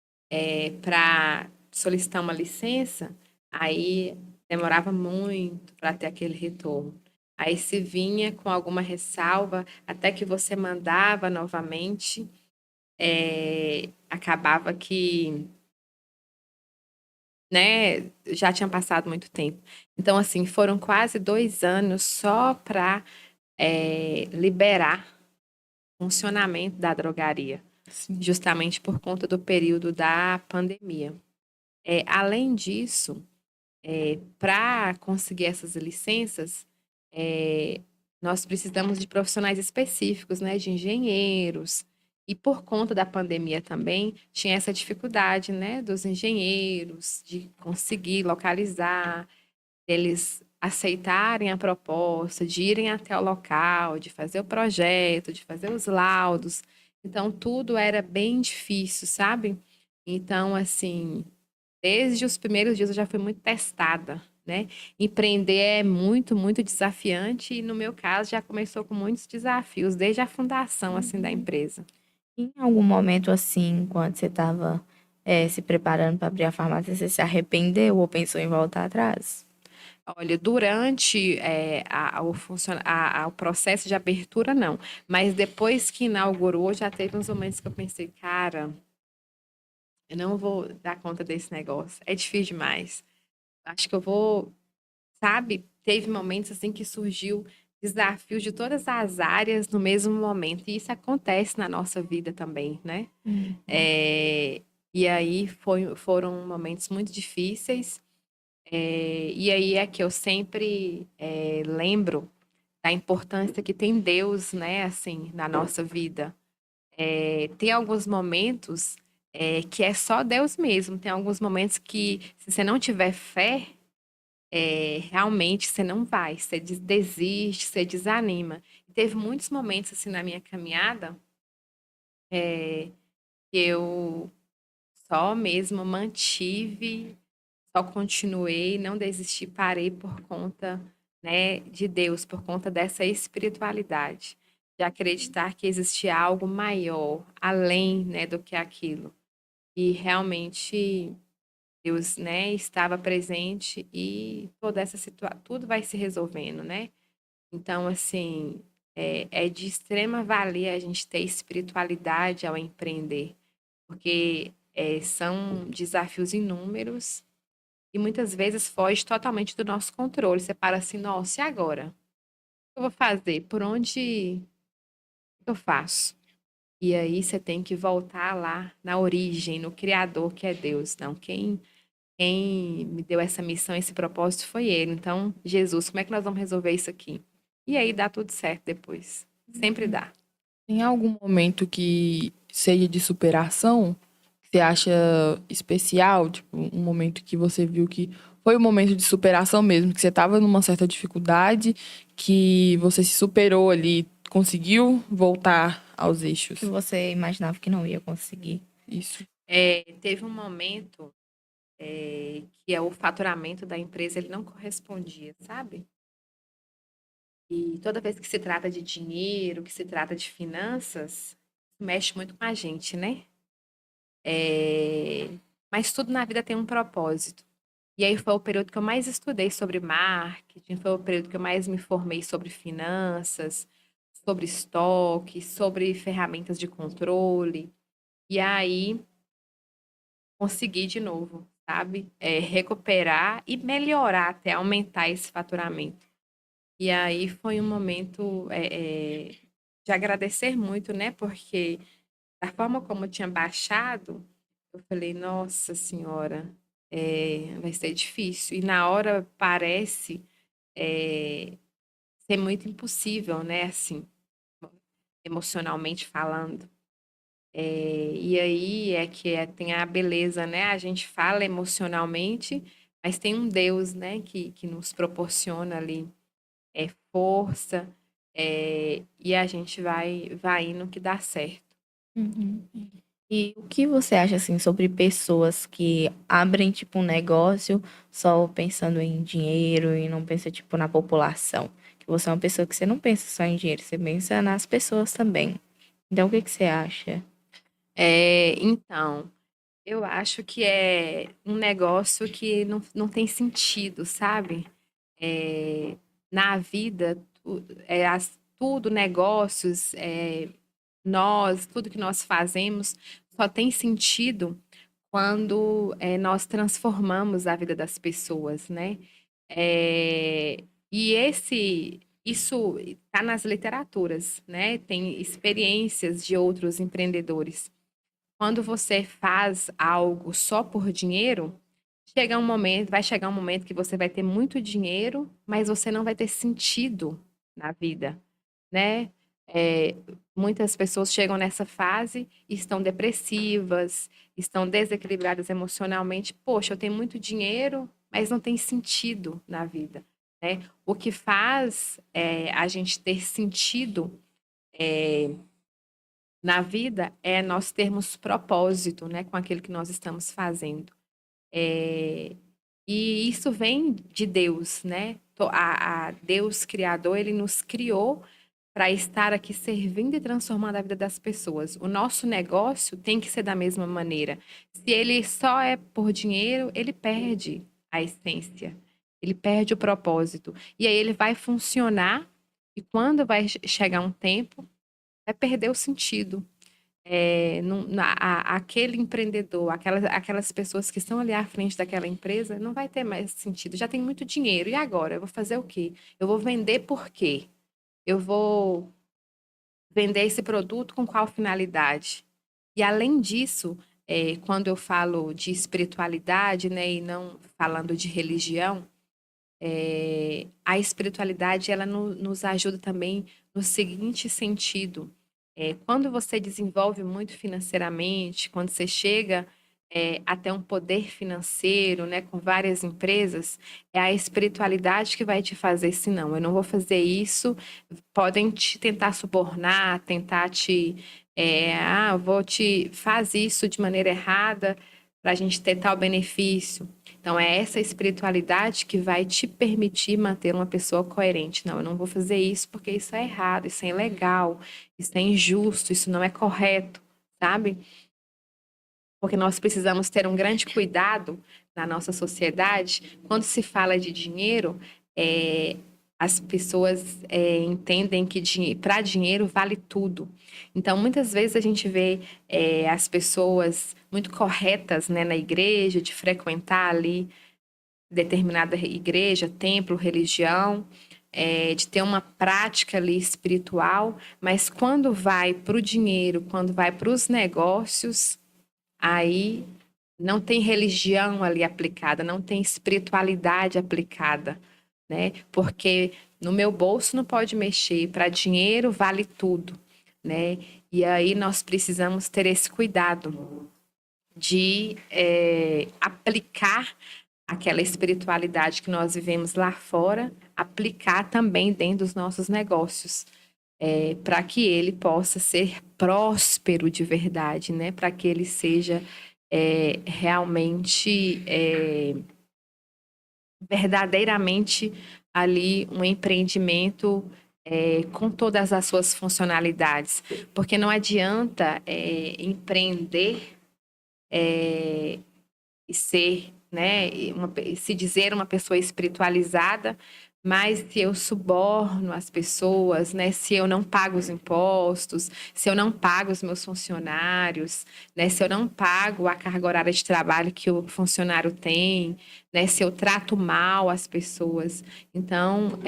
para solicitar uma licença, aí demorava muito para ter aquele retorno. Aí se vinha com alguma ressalva, até que você mandava novamente, acabava que, né, já tinha passado muito tempo. Então, assim, foram quase 2 anos só para liberar o funcionamento da drogaria, Sim. justamente por conta do período da pandemia. Além disso, para conseguir essas licenças, é, nós precisamos de profissionais específicos, né, de engenheiros. E por conta da pandemia também, tinha essa dificuldade, né, dos engenheiros de conseguir localizar, eles aceitarem a proposta, de irem até o local, de fazer o projeto, de fazer os laudos. Então, tudo era bem difícil, sabe? Então, assim, desde os primeiros dias eu já fui muito testada, né? Empreender é muito, muito desafiante e no meu caso já começou com muitos desafios, desde a fundação assim da empresa. Em algum momento assim, quando você estava se preparando para abrir a farmácia, você se arrependeu ou pensou em voltar atrás? Olha, durante o processo de abertura, não. Mas depois que inaugurou, já teve uns momentos que eu pensei, cara, eu não vou dar conta desse negócio. É difícil demais. Acho que eu vou, sabe? Teve momentos assim que surgiu desafios de todas as áreas no mesmo momento. E isso acontece na nossa vida também, né? É, e aí foram momentos muito difíceis. E aí é que eu sempre lembro da importância que tem Deus, né, assim, na nossa vida. Tem alguns momentos que é só Deus mesmo. Tem alguns momentos que, se você não tiver fé, realmente você não vai, você desiste, você desanima. E teve muitos momentos assim na minha caminhada que eu só mesmo mantive, só continuei, não desisti, parei por conta, né, de Deus, por conta dessa espiritualidade, de acreditar que existia algo maior, além, né, do que aquilo. E realmente Deus, né, estava presente e toda essa situação, tudo vai se resolvendo, né? Então, assim, é de extrema valia a gente ter espiritualidade ao empreender, porque são desafios inúmeros e muitas vezes foge totalmente do nosso controle. Você para assim, nossa, e agora? O que eu vou fazer? Por onde eu faço? E aí você tem que voltar lá na origem, no Criador que é Deus. Não, quem me deu essa missão, esse propósito foi Ele. Então, Jesus, como é que nós vamos resolver isso aqui? E aí dá tudo certo depois. Sempre dá. Tem algum momento que seja de superação que você acha especial? Tipo, um momento que você viu que foi um momento de superação mesmo, que você estava numa certa dificuldade, que você se superou ali, conseguiu voltar aos eixos. Que você imaginava que não ia conseguir. Isso. Teve um momento que é o faturamento da empresa, ele não correspondia, sabe? E toda vez que se trata de dinheiro, que se trata de finanças, mexe muito com a gente, né? Mas tudo na vida tem um propósito. E aí foi o período que eu mais estudei sobre marketing, foi o período que eu mais me formei sobre finanças, sobre estoque, sobre ferramentas de controle. E aí consegui de novo, sabe? Recuperar e melhorar até aumentar esse faturamento. E aí foi um momento de agradecer muito, né? Porque da forma como eu tinha baixado, eu falei, nossa senhora, vai ser difícil. E na hora parece ser muito impossível, né? Assim, emocionalmente falando. E aí tem a beleza, né? A gente fala emocionalmente, mas tem um Deus, né? Que nos proporciona ali força, e a gente vai indo que dá certo. Uhum. E o que você acha, assim, sobre pessoas que abrem, tipo, um negócio só pensando em dinheiro e não pensa, tipo, na população? Que você é uma pessoa que você não pensa só em dinheiro, você pensa nas pessoas também. Então, o que que você acha? Então, eu acho que é um negócio que não tem sentido, sabe? É, na vida, tudo, negócios, tudo que nós fazemos só tem sentido quando nós transformamos a vida das pessoas, né? E isso está nas literaturas, né? Tem experiências de outros empreendedores. Quando você faz algo só por dinheiro, vai chegar um momento que você vai ter muito dinheiro, mas você não vai ter sentido na vida, né? É, muitas pessoas chegam nessa fase e estão depressivas, estão desequilibradas emocionalmente. Poxa, eu tenho muito dinheiro, mas não tem sentido na vida, né? O que faz a gente ter sentido na vida é nós termos propósito, né, com aquilo que nós estamos fazendo. É, e isso vem de Deus, né? A Deus Criador, ele nos criou para estar aqui servindo e transformando a vida das pessoas. O nosso negócio tem que ser da mesma maneira. Se ele só é por dinheiro, ele perde a essência, ele perde o propósito. E aí ele vai funcionar, e quando vai chegar um tempo, vai perder o sentido. Aquele empreendedor, aquelas pessoas que estão ali à frente daquela empresa, não vai ter mais sentido. Já tem muito dinheiro. E agora? Eu vou fazer o quê? Eu vou vender por quê? Eu vou vender esse produto com qual finalidade? E além disso, quando eu falo de espiritualidade, né, e não falando de religião, a espiritualidade ela nos ajuda também no seguinte sentido: quando você desenvolve muito financeiramente, quando você chega até um poder financeiro, né, com várias empresas, é a espiritualidade que vai te fazer, se não, eu não vou fazer isso, podem te tentar subornar, tentar vou te faz isso de maneira errada para a gente ter tal benefício. Então, é essa espiritualidade que vai te permitir manter uma pessoa coerente. Não, eu não vou fazer isso porque isso é errado, isso é ilegal, isso é injusto, isso não é correto, sabe? Porque nós precisamos ter um grande cuidado na nossa sociedade. Quando se fala de dinheiro, as pessoas entendem que para dinheiro vale tudo. Então, muitas vezes a gente vê as pessoas muito corretas, né, na igreja, de frequentar ali determinada igreja, templo, religião, de ter uma prática ali espiritual, mas quando vai para o dinheiro, quando vai para os negócios, aí não tem religião ali aplicada, não tem espiritualidade aplicada, né? Porque no meu bolso não pode mexer, para dinheiro vale tudo, né? E aí nós precisamos ter esse cuidado de aplicar aquela espiritualidade que nós vivemos lá fora, aplicar também dentro dos nossos negócios, para que ele possa ser próspero de verdade, né? Para que ele seja realmente verdadeiramente ali um empreendimento com todas as suas funcionalidades. Porque não adianta empreender e ser, né, se dizer uma pessoa espiritualizada, mas se eu suborno as pessoas, né, se eu não pago os impostos, se eu não pago os meus funcionários, né, se eu não pago a carga horária de trabalho que o funcionário tem, né, se eu trato mal as pessoas. Então,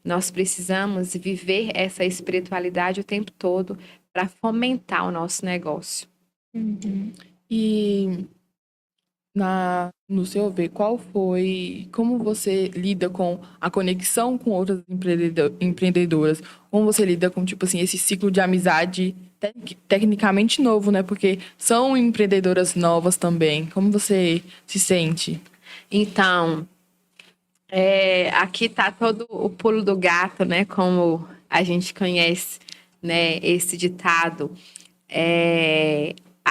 nós precisamos viver essa espiritualidade o tempo todo para fomentar o nosso negócio. E no seu ver, como você lida com a conexão com outras empreendedoras? Como você lida com, tipo assim, esse ciclo de amizade tecnicamente novo, né? Porque são empreendedoras novas também. Como você se sente? Então, aqui está todo o pulo do gato, né? Como a gente conhece, né? Esse ditado.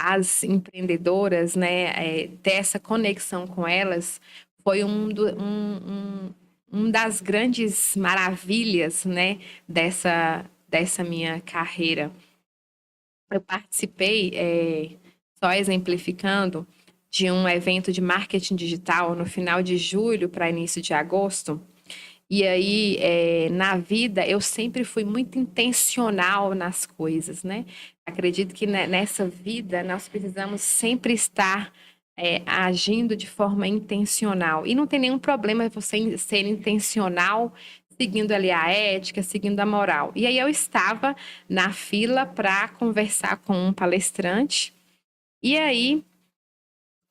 As empreendedoras, né? Ter essa conexão com elas foi um das grandes maravilhas, né? Dessa minha carreira. Eu participei, só exemplificando, de um evento de marketing digital no final de julho para início de agosto. E aí, na vida, eu sempre fui muito intencional nas coisas, né? Acredito que nessa vida nós precisamos sempre estar agindo de forma intencional. E não tem nenhum problema você ser intencional, seguindo ali a ética, seguindo a moral. E aí eu estava na fila para conversar com um palestrante. E aí,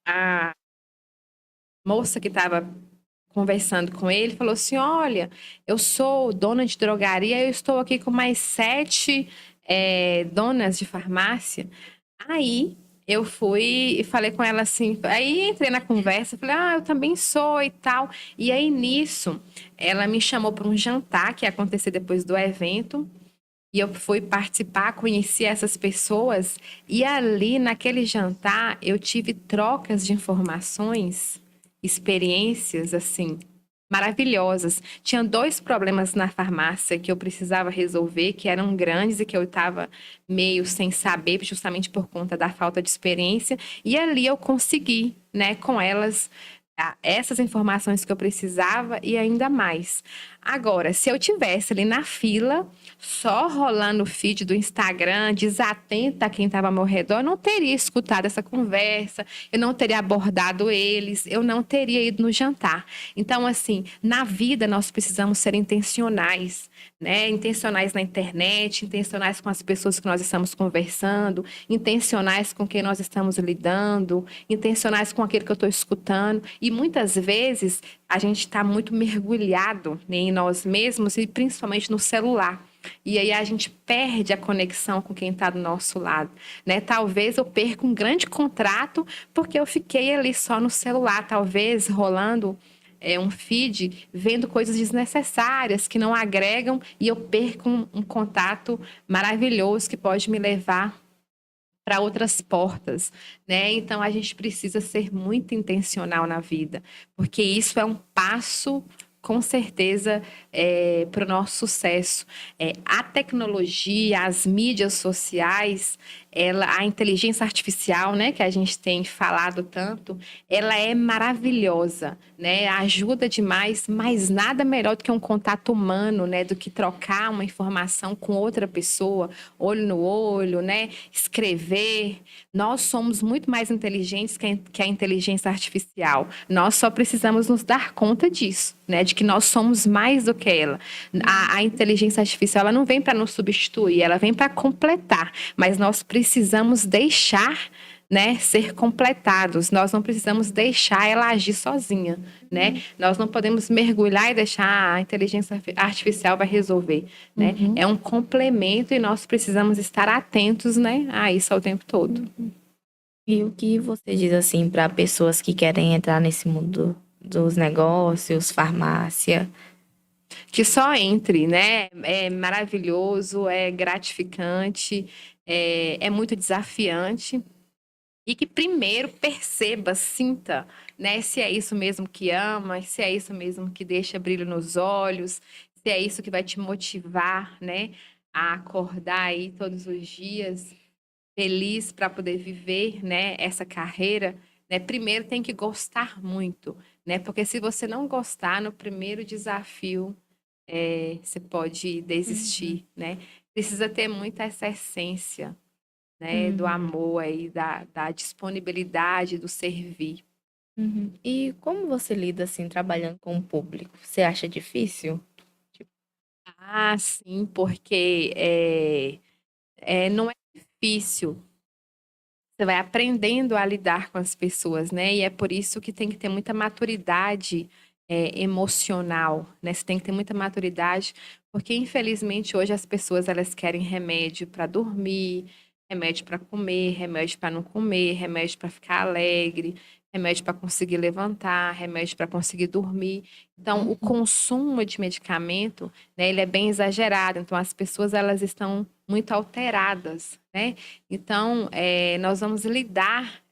a moça que estava conversando com ele, falou assim: olha, eu sou dona de drogaria, eu estou aqui com mais 7 donas de farmácia. Aí eu fui e falei com ela assim, aí entrei na conversa, falei, eu também sou e tal. E aí nisso, ela me chamou para um jantar que ia acontecer depois do evento. E eu fui participar, conheci essas pessoas, e ali naquele jantar eu tive trocas de informações, experiências assim maravilhosas. Tinha 2 problemas na farmácia que eu precisava resolver, que eram grandes e que eu estava meio sem saber, justamente por conta da falta de experiência. E ali eu consegui, né, com elas essas informações que eu precisava e ainda mais. Agora, se eu tivesse ali na fila, só rolando o feed do Instagram, desatenta a quem estava ao meu redor, eu não teria escutado essa conversa, eu não teria abordado eles, eu não teria ido no jantar. Então, assim, na vida nós precisamos ser intencionais, né? Intencionais na internet, intencionais com as pessoas que nós estamos conversando, intencionais com quem nós estamos lidando, intencionais com aquilo que eu estou escutando. E muitas vezes a gente está muito mergulhado, né, em nós mesmos e principalmente no celular. E aí a gente perde a conexão com quem está do nosso lado, né? Talvez eu perca um grande contrato porque eu fiquei ali só no celular, talvez rolando um feed, vendo coisas desnecessárias que não agregam e eu perco um contato maravilhoso que pode me levar para outras portas, né? Então a gente precisa ser muito intencional na vida, porque isso é um passo com certeza para o nosso sucesso. A tecnologia, as mídias sociais, a inteligência artificial, né, que a gente tem falado tanto, ela é maravilhosa, né? Ajuda demais, mas nada melhor do que um contato humano, né? Do que trocar uma informação com outra pessoa, olho no olho, né? Escrever. Nós somos muito mais inteligentes que a inteligência artificial. Nós só precisamos nos dar conta disso, né? De que nós somos mais do que ela. A inteligência artificial, ela não vem para nos substituir, ela vem para completar, mas nós precisamos deixar, né, ser completados. Nós não precisamos deixar ela agir sozinha, né? Nós não podemos mergulhar e deixar a inteligência artificial vai resolver, né? É um complemento e nós precisamos estar atentos, né, a isso ao tempo todo. E o que você diz assim para pessoas que querem entrar nesse mundo dos negócios, farmácia? Que só entre, né? É maravilhoso, é gratificante, é muito desafiante. e que primeiro perceba, sinta, né, se é isso mesmo que ama, se é isso mesmo que deixa brilho nos olhos, se é isso que vai te motivar, né, a acordar aí todos os dias feliz para poder viver, né, essa carreira, né? Primeiro tem que gostar muito, né? Porque se você não gostar no primeiro desafio, você pode Uhum, desistir, né? Precisa ter muito essa essência, né, do uhum, amor aí, da disponibilidade, do servir. uhum. E como você lida assim trabalhando com o público? Você acha difícil? Tipo, Ah, sim, porque não é difícil. Você vai aprendendo a lidar com as pessoas, né? E é por isso que tem que ter muita maturidade, emocional, né? Você tem que ter muita maturidade, porque infelizmente hoje as pessoas elas querem remédio para dormir, remédio para comer, remédio para não comer, remédio para ficar alegre, remédio para conseguir levantar, remédio para conseguir dormir. Então, o consumo de medicamento, né, ele é bem exagerado. Então, as pessoas elas estão muito alteradas, né? Então, nós vamos lidar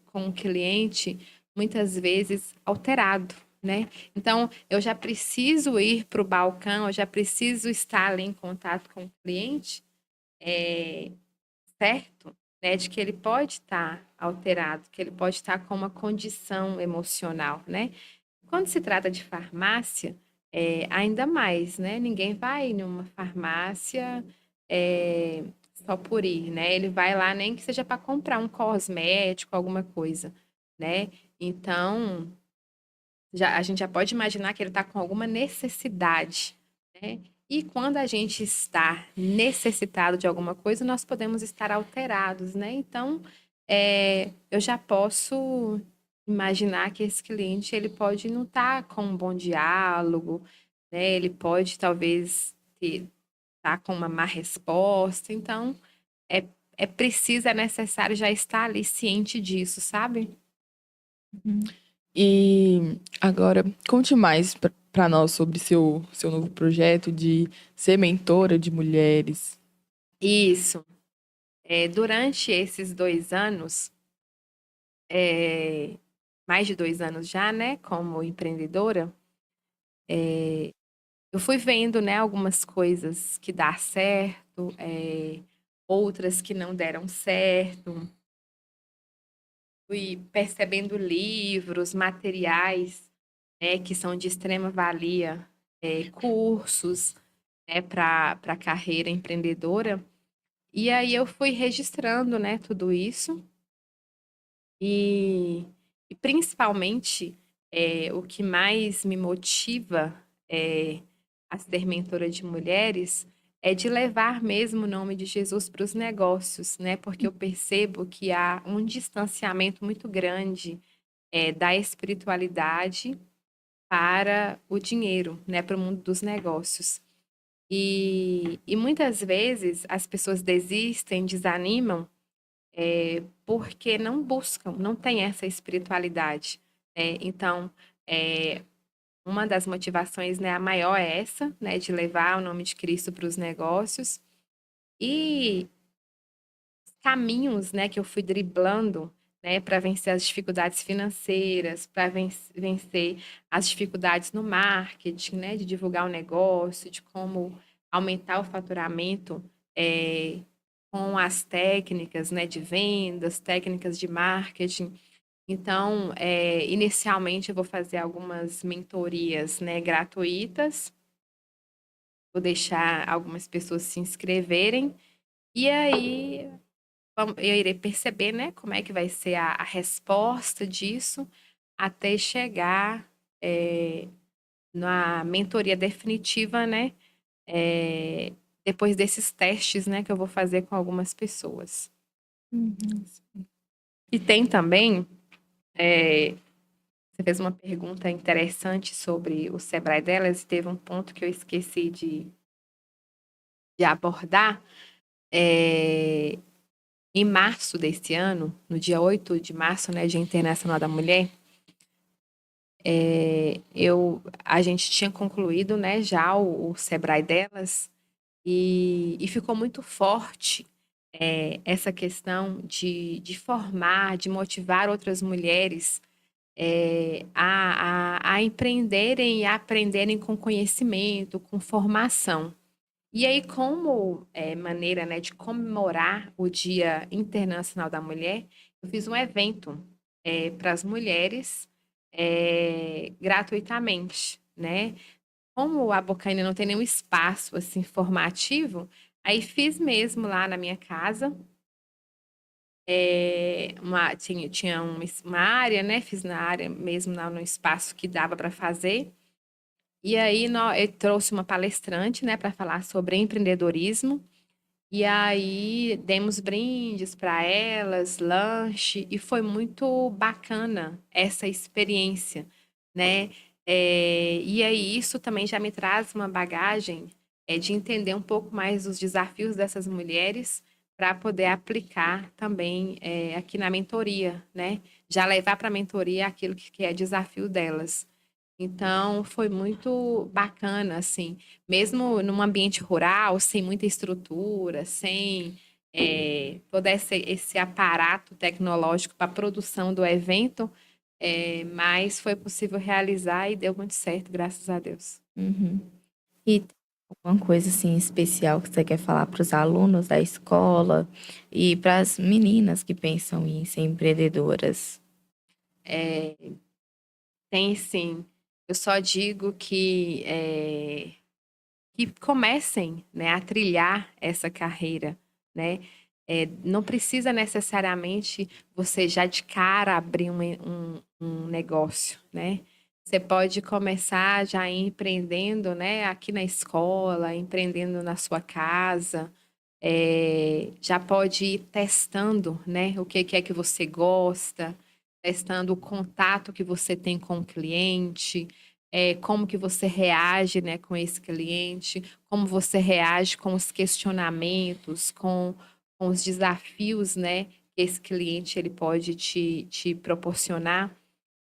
com o cliente muitas vezes alterado, né? Então, eu já preciso ir para o balcão, eu já preciso estar ali em contato com o cliente, certo? Né? De que ele pode estar alterado, que ele pode estar com uma condição emocional, né? Quando se trata de farmácia, ainda mais, né? Ninguém vai numa farmácia é, só por ir, né? Ele vai lá nem que seja para comprar um cosmético, alguma coisa, né? Então, a gente já pode imaginar que ele está com alguma necessidade, né? E quando a gente está necessitado de alguma coisa, nós podemos estar alterados, né? Então, eu já posso imaginar que esse cliente ele pode não estar com um bom diálogo, né? Ele pode talvez estar com uma má resposta. Então, é, é preciso, é necessário já estar ali ciente disso, sabe? uhum. E agora, conte mais para nós sobre seu novo projeto de ser mentora de mulheres. Isso. Durante esses 2 anos, é, mais de 2 anos já, né, como empreendedora, eu fui vendo, né, algumas coisas que dá certo, outras que não deram certo. Fui percebendo livros, materiais, né, que são de extrema valia, cursos, né, para a carreira empreendedora. E aí eu fui registrando, né, tudo isso. E, e principalmente, o que mais me motiva a ser mentora de mulheres é de levar mesmo o nome de Jesus para os negócios, né? Porque eu percebo que há um distanciamento muito grande da espiritualidade para o dinheiro, né? Para o mundo dos negócios. E muitas vezes as pessoas desistem, desanimam porque não buscam, não têm essa espiritualidade, né? Então, é, uma das motivações, né, a maior é essa, né, de levar o nome de Cristo para os negócios. E caminhos, né, que eu fui driblando, né, para vencer as dificuldades financeiras, para vencer as dificuldades no marketing, né, de divulgar o negócio, de como aumentar o faturamento, com as técnicas, né, de vendas, técnicas de marketing. Então, inicialmente eu vou fazer algumas mentorias, né, gratuitas, vou deixar algumas pessoas se inscreverem, e aí eu irei perceber, né, como é que vai ser a resposta disso até chegar na mentoria definitiva, né, é, depois desses testes, né, que eu vou fazer com algumas pessoas. Uhum. E tem também, é, você fez uma pergunta interessante sobre o Sebrae delas e teve um ponto que eu esqueci de abordar. É, em março desse ano, no dia 8 de março, né, Dia Internacional da Mulher, a gente tinha concluído, né, já o Sebrae delas e ficou muito forte essa questão de formar, de motivar outras mulheres a empreenderem e a aprenderem com conhecimento, com formação. E aí, como maneira, né, de comemorar o Dia Internacional da Mulher, eu fiz um evento para as mulheres gratuitamente, né? Como a Bocaina não tem nenhum espaço assim formativo, aí fiz mesmo lá na minha casa. Tinha uma área, né? Fiz na área mesmo, no espaço que dava para fazer. E aí eu trouxe uma palestrante, né, para falar sobre empreendedorismo. E aí demos brindes para elas, lanche, e foi muito bacana essa experiência, né? E aí isso também já me traz uma bagagem de entender um pouco mais os desafios dessas mulheres para poder aplicar também aqui na mentoria, né? Já levar para a mentoria aquilo que é desafio delas. Então, foi muito bacana, assim, mesmo num ambiente rural, sem muita estrutura, sem todo esse aparato tecnológico para a produção do evento, mas foi possível realizar e deu muito certo, graças a Deus. Uhum. E tem alguma coisa assim especial que você quer falar para os alunos da escola e para as meninas que pensam em ser empreendedoras? Tem sim. Eu só digo que comecem, né, a trilhar essa carreira, né? Não precisa necessariamente você já de cara abrir um negócio, né? Você pode começar já empreendendo, né, aqui na escola, empreendendo na sua casa, já pode ir testando, né, o que é que você gosta, testando o contato que você tem com o cliente, como que você reage, né, com esse cliente, como você reage com os questionamentos, com os desafios, né, que esse cliente ele pode te proporcionar.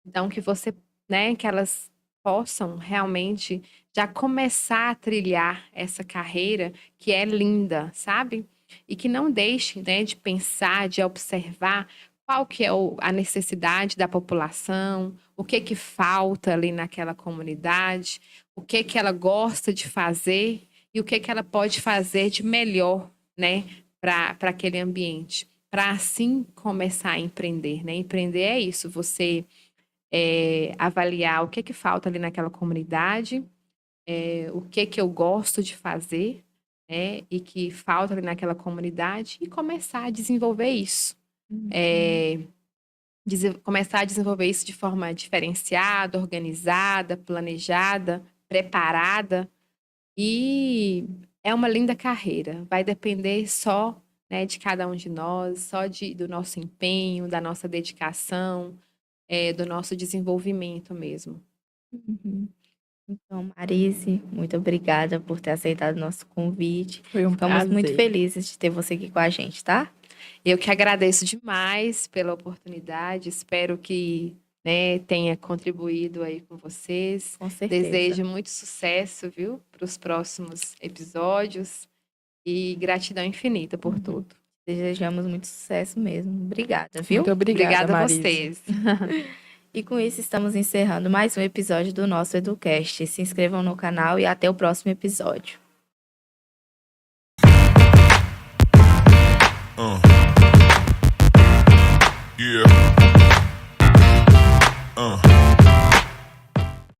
Então, que você, né, que elas possam realmente já começar a trilhar essa carreira que é linda, sabe? E que não deixem, né, de pensar, de observar qual que é a necessidade da população, o que que falta ali naquela comunidade, o que que ela gosta de fazer e o que que ela pode fazer de melhor, né, para aquele ambiente, para assim começar a empreender, né? Empreender é isso, você avaliar o que que falta ali naquela comunidade, o que que eu gosto de fazer, né, e que falta ali naquela comunidade e começar a desenvolver isso. Começar a desenvolver isso de forma diferenciada, organizada, planejada, preparada. E é uma linda carreira. Vai depender só, né, de cada um de nós, só do nosso empenho, da nossa dedicação, do nosso desenvolvimento mesmo. Uhum. Então, Marise, muito obrigada por ter aceitado o nosso convite. Foi um Ficamos muito prazer. felizes de ter você aqui com a gente, tá? Eu que agradeço demais pela oportunidade. Espero que, né, tenha contribuído aí com vocês. Com certeza. Desejo muito sucesso, viu, para os próximos episódios e gratidão infinita por tudo. Desejamos muito sucesso mesmo. Obrigada, viu? Muito obrigada, Obrigada a Marise. vocês. E com isso estamos encerrando mais um episódio do nosso Educast. Se inscrevam no canal e até o próximo episódio. Yeah.